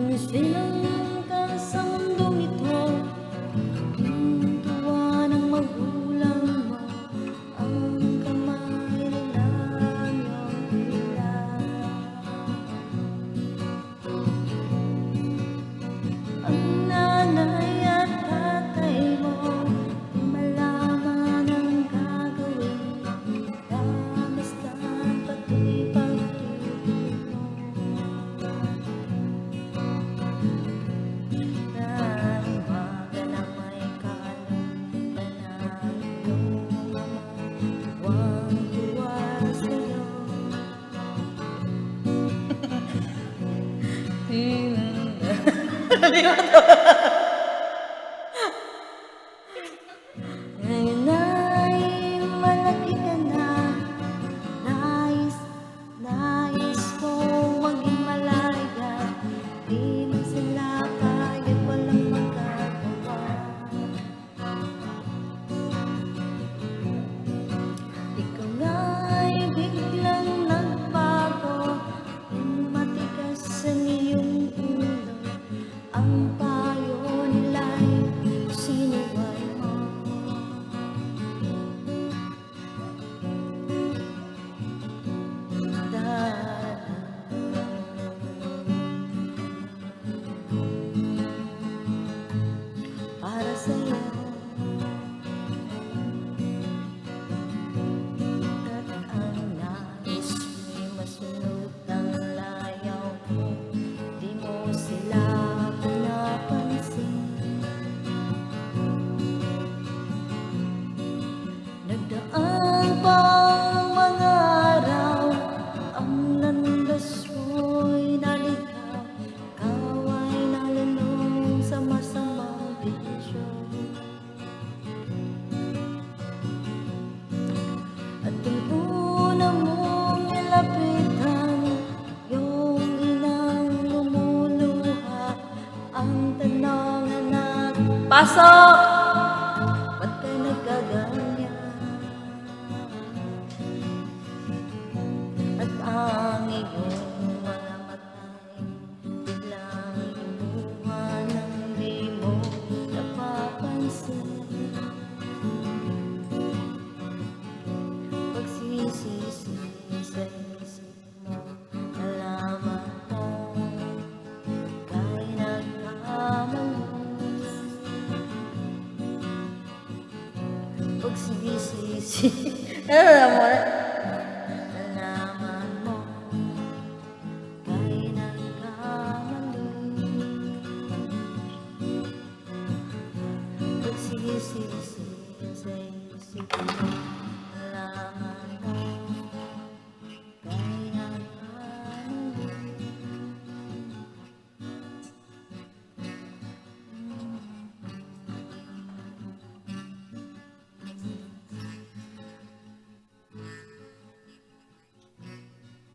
Silang ka sa mundong ito, yung tuwa ng magulang mo, ang kamay nilang iyong bilang. Ang nanay at tatay mo, di malaman ang gagawin, damastan patuloy pagtulog mo. Nahiwaga na may kalam na iyong ama, tuwang-tuwa sa'yo. Ngayon ay malaki ka na, nais kong maging malaya, di man sila kahit walang magagawa. Ikaw nga'y biglang nagbago, matigas ang iyong ulo, ang payo nila'y sinuway mo. Para sa'yo, at ang nais mo'y masunod ang layaw mo, di mo sila pinapansin. Nagdaan pa ang mga araw, ang landas mo'y naligaw, ikaw ay nalanong sa masamang desisyon. At ang una mong nilapitan, yung inang lumuluha, ang tanong anak, pasok! Ba't ka nagkaganyan? At ang iyong mga matay biglang lumuha nang di mo napapansin. Pagsisisi sa isip mo, nalaman mo ika'y nagkamali. Pagsisisi nalaman mo ika'y nagkamali. Pagsisisi sa isip mo, nalaman